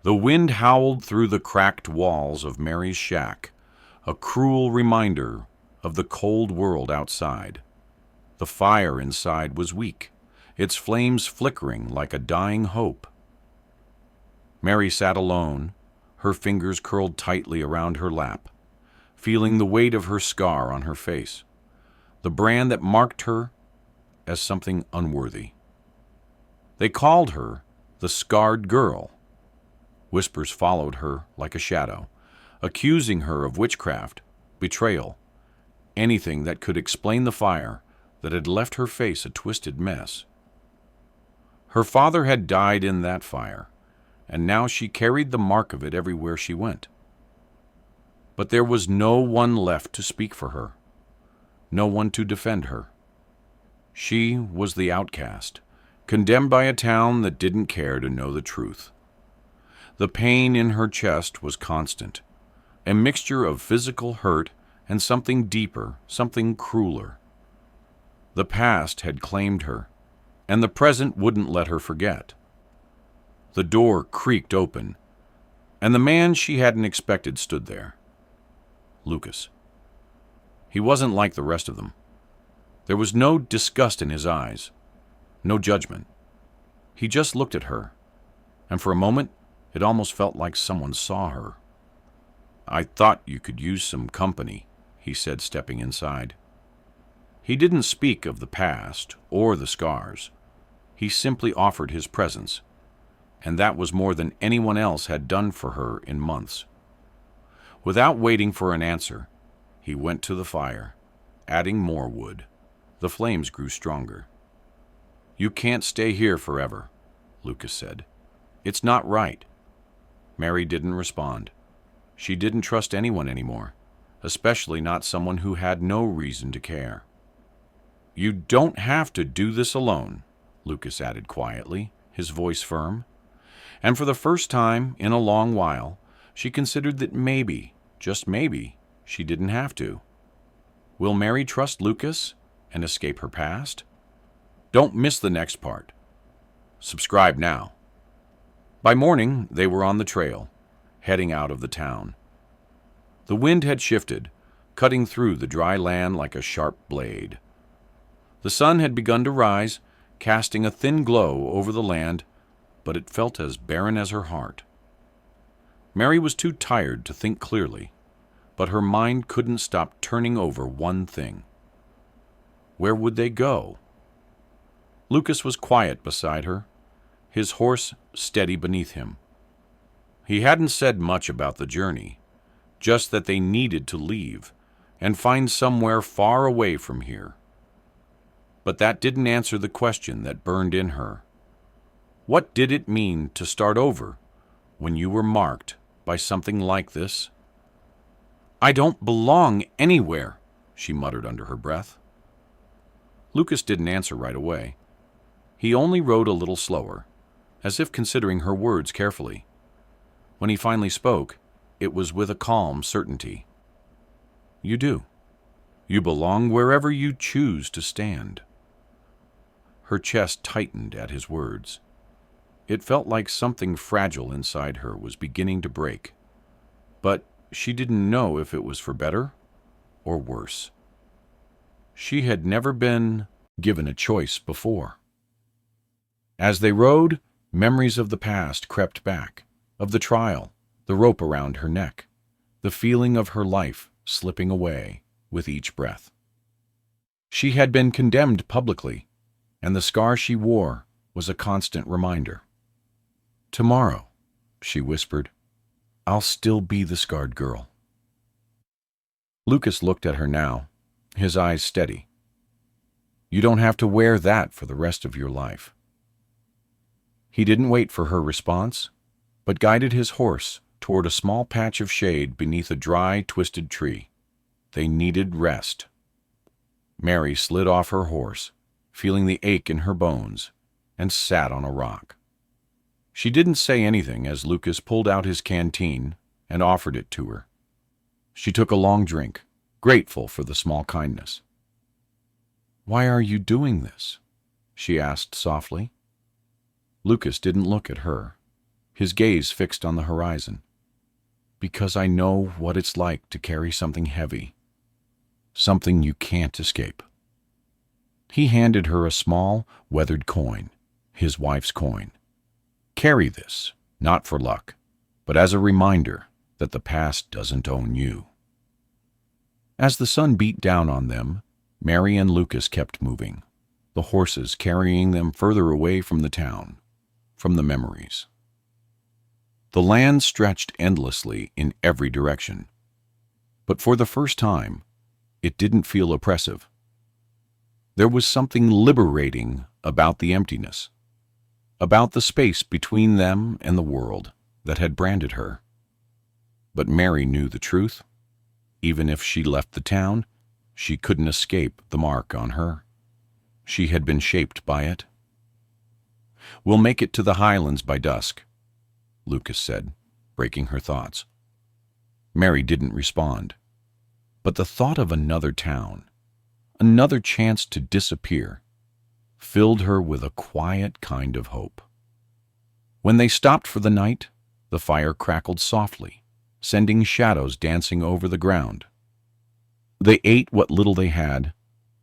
The wind howled through the cracked walls of Mary's shack, a cruel reminder of the cold world outside. The fire inside was weak, its flames flickering like a dying hope. Mary sat alone, her fingers curled tightly around her lap, feeling the weight of her scar on her face, the brand that marked her as something unworthy. They called her the scarred girl. Whispers followed her like a shadow, accusing her of witchcraft, betrayal, anything that could explain the fire that had left her face a twisted mess. Her father had died in that fire, and now she carried the mark of it everywhere she went. But there was no one left to speak for her, no one to defend her. She was the outcast, condemned by a town that didn't care to know the truth. The pain in her chest was constant, a mixture of physical hurt and something deeper, something crueler. The past had claimed her, and the present wouldn't let her forget. The door creaked open, and the man she hadn't expected stood there. Lucas. He wasn't like the rest of them. There was no disgust in his eyes, no judgment. He just looked at her, and for a moment it almost felt like someone saw her. "I thought you could use some company," he said, stepping inside. He didn't speak of the past or the scars. He simply offered his presence, and that was more than anyone else had done for her in months. Without waiting for an answer, he went to the fire, adding more wood. The flames grew stronger. "You can't stay here forever," Lucas said. "It's not right." Mary didn't respond. She didn't trust anyone anymore, especially not someone who had no reason to care. "You don't have to do this alone," Lucas added quietly, his voice firm. And for the first time in a long while, she considered that maybe, just maybe, she didn't have to. Will Mary trust Lucas and escape her past? Don't miss the next part. Subscribe now. By morning, they were on the trail, heading out of the town. The wind had shifted, cutting through the dry land like a sharp blade. The sun had begun to rise, casting a thin glow over the land, but it felt as barren as her heart. Mary was too tired to think clearly, but her mind couldn't stop turning over one thing. Where would they go? Lucas was quiet beside her, his horse steady beneath him. He hadn't said much about the journey, just that they needed to leave and find somewhere far away from here. But that didn't answer the question that burned in her. What did it mean to start over when you were marked by something like this? "I don't belong anywhere," she muttered under her breath. Lucas didn't answer right away. He only rode a little slower, as if considering her words carefully. When he finally spoke, it was with a calm certainty. "You do. You belong wherever you choose to stand." Her chest tightened at his words. It felt like something fragile inside her was beginning to break, but she didn't know if it was for better or worse. She had never been given a choice before. As they rode, memories of the past crept back, of the trial, the rope around her neck, the feeling of her life slipping away with each breath. She had been condemned publicly, and the scar she wore was a constant reminder. "Tomorrow," she whispered, "I'll still be the scarred girl." Lucas looked at her now, his eyes steady. "You don't have to wear that for the rest of your life." He didn't wait for her response, but guided his horse toward a small patch of shade beneath a dry, twisted tree. They needed rest. Mary slid off her horse, feeling the ache in her bones, and sat on a rock. She didn't say anything as Lucas pulled out his canteen and offered it to her. She took a long drink, grateful for the small kindness. "Why are you doing this?" she asked softly. Lucas didn't look at her. his gaze fixed on the horizon. "Because I know what it's like to carry something heavy, something you can't escape." He handed her a small, weathered coin, his wife's coin. "Carry this, not for luck, but as a reminder that the past doesn't own you." As the sun beat down on them, Mary and Lucas kept moving, the horses carrying them further away from the town, from the memories. The land stretched endlessly in every direction, but for the first time, it didn't feel oppressive. There was something liberating about the emptiness, about the space between them and the world that had branded her. But Mary knew the truth. Even if she left the town, she couldn't escape the mark on her. She had been shaped by it. "We'll make it to the highlands by dusk," Lucas said, breaking her thoughts. Mary didn't respond, but the thought of another town, another chance to disappear, filled her with a quiet kind of hope. When they stopped for the night, the fire crackled softly, sending shadows dancing over the ground. They ate what little they had,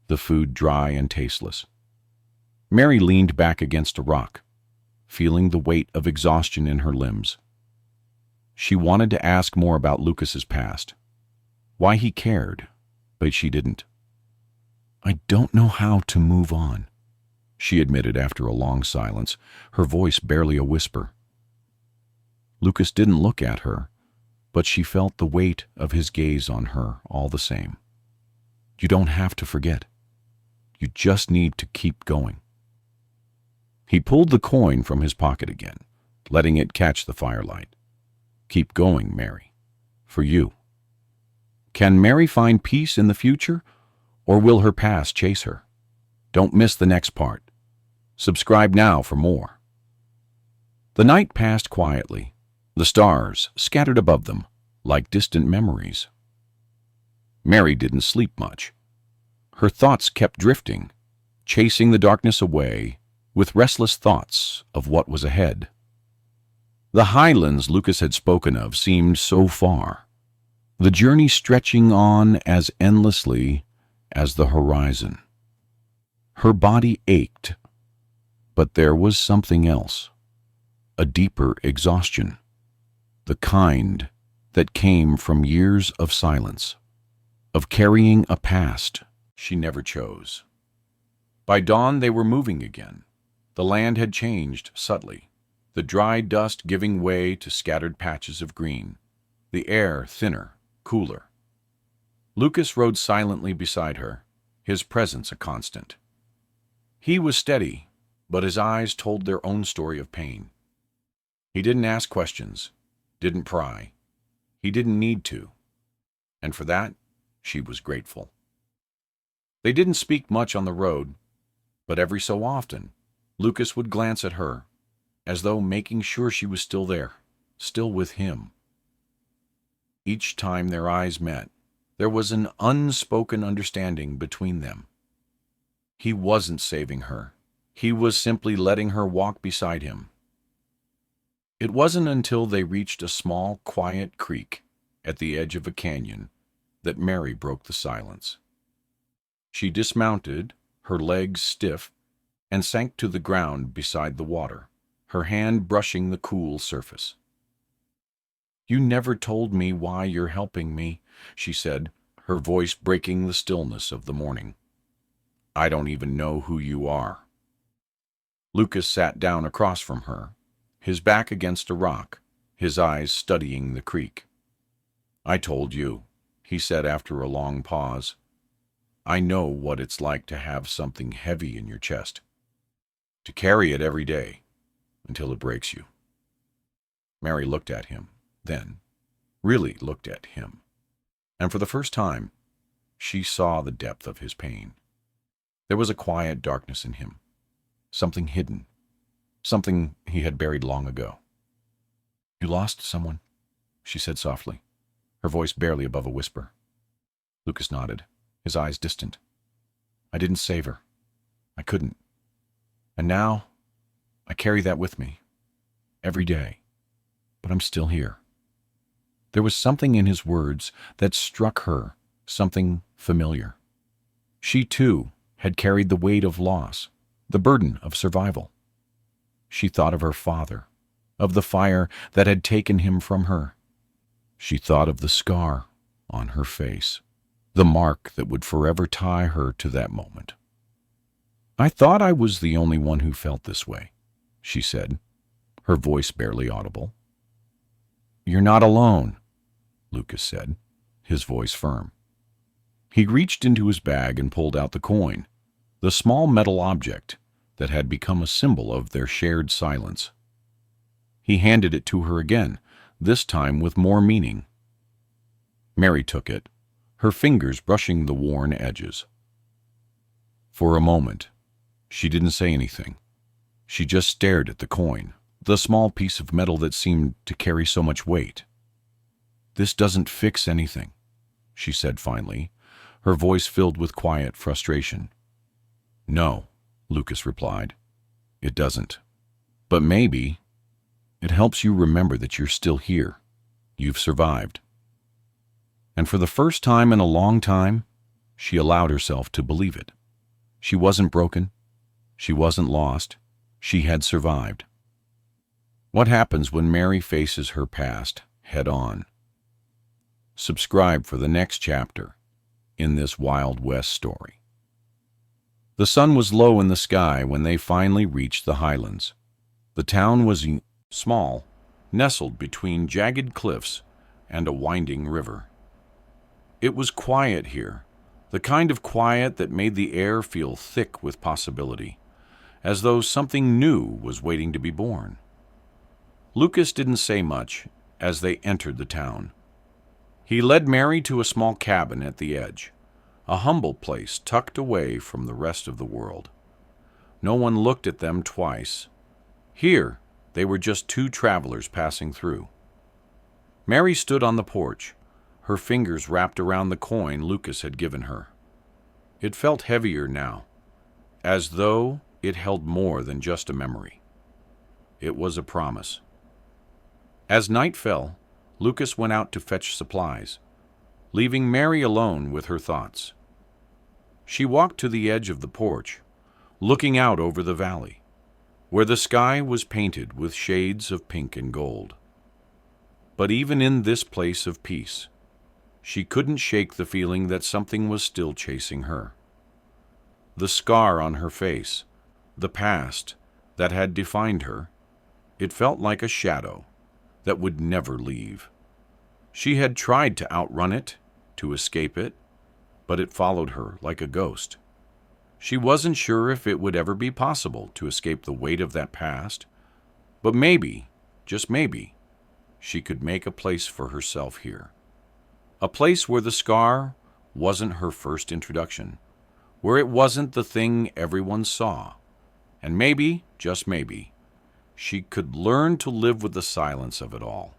the food dry and tasteless. Mary leaned back against a rock, feeling the weight of exhaustion in her limbs. She wanted to ask more about Lucas's past, why he cared, but she didn't. "I don't know how to move on," she admitted after a long silence, her voice barely a whisper. Lucas didn't look at her, but she felt the weight of his gaze on her all the same. "You don't have to forget. You just need to keep going." He pulled the coin from his pocket again, letting it catch the firelight. "Keep going, Mary. For you." Can Mary find peace in the future, or will her past chase her? Don't miss the next part. Subscribe now for more. The night passed quietly, the stars scattered above them like distant memories. Mary didn't sleep much. Her thoughts kept drifting, chasing the darkness away with restless thoughts of what was ahead. The highlands Lucas had spoken of seemed so far, the journey stretching on as endlessly as the horizon. Her body ached, but there was something else, a deeper exhaustion, the kind that came from years of silence, of carrying a past she never chose. By dawn they were moving again. The land had changed subtly, the dry dust giving way to scattered patches of green, the air thinner, cooler. Lucas rode silently beside her, his presence a constant. He was steady, but his eyes told their own story of pain. He didn't ask questions, didn't pry. He didn't need to, and for that, she was grateful. They didn't speak much on the road, but every so often, Lucas would glance at her, as though making sure she was still there, still with him. Each time their eyes met, there was an unspoken understanding between them. He wasn't saving her. He was simply letting her walk beside him. It wasn't until they reached a small, quiet creek at the edge of a canyon that Mary broke the silence. She dismounted, her legs stiff, and sank to the ground beside the water, her hand brushing the cool surface. "You never told me why you're helping me," she said, her voice breaking the stillness of the morning. "I don't even know who you are." Lucas sat down across from her, his back against a rock, his eyes studying the creek. "I told you," he said after a long pause. "I know what it's like to have something heavy in your chest, to carry it every day until it breaks you." Mary looked at him, then really looked at him, and for the first time, she saw the depth of his pain. There was a quiet darkness in him, something hidden, something he had buried long ago. "You lost someone," she said softly, her voice barely above a whisper. Lucas nodded, his eyes distant. "I didn't save her. I couldn't. And now, I carry that with me, every day." but I'm still here." There was something in his words that struck her, something familiar. She, too, had carried the weight of loss, the burden of survival. She thought of her father, of the fire that had taken him from her. She thought of the scar on her face, the mark that would forever tie her to that moment. "I thought I was the only one who felt this way," she said, her voice barely audible. "You're not alone," Lucas said, his voice firm. He reached into his bag and pulled out the coin, the small metal object that had become a symbol of their shared silence. He handed it to her again, this time with more meaning. Mary took it, her fingers brushing the worn edges. For a moment, she didn't say anything. She just stared at the coin, the small piece of metal that seemed to carry so much weight. "This doesn't fix anything," she said finally, her voice filled with quiet frustration. "No," Lucas replied, "it doesn't. But maybe it helps you remember that you're still here. You've survived." And for the first time in a long time, she allowed herself to believe it. She wasn't broken. She wasn't lost. She had survived. What happens when Mary faces her past head on? Subscribe for the next chapter in this Wild West story. The sun was low in the sky when they finally reached the highlands. The town was small, nestled between jagged cliffs and a winding river. It was quiet here, the kind of quiet that made the air feel thick with possibility, as though something new was waiting to be born. Lucas didn't say much as they entered the town. He led Mary to a small cabin at the edge, a humble place tucked away from the rest of the world. No one looked at them twice. Here, they were just two travelers passing through. Mary stood on the porch, her fingers wrapped around the coin Lucas had given her. It felt heavier now, as though it held more than just a memory. It was a promise. As night fell, Lucas went out to fetch supplies, leaving Mary alone with her thoughts. She walked to the edge of the porch, looking out over the valley, where the sky was painted with shades of pink and gold. But even in this place of peace, she couldn't shake the feeling that something was still chasing her. The scar on her face, the past that had defined her, it felt like a shadow that would never leave. She had tried to outrun it, to escape it, but it followed her like a ghost. She wasn't sure if it would ever be possible to escape the weight of that past, but maybe, just maybe, she could make a place for herself here. A place where the scar wasn't her first introduction, where it wasn't the thing everyone saw, and maybe, just maybe, she could learn to live with the silence of it all.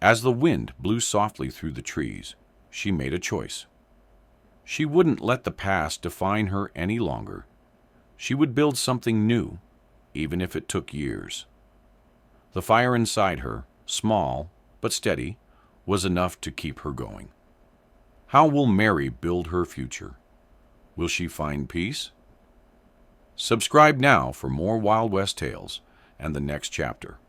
As the wind blew softly through the trees, she made a choice. She wouldn't let the past define her any longer. She would build something new, even if it took years. The fire inside her, small but steady, was enough to keep her going. How will Mary build her future? Will she find peace? Subscribe now for more Wild West tales and the next chapter.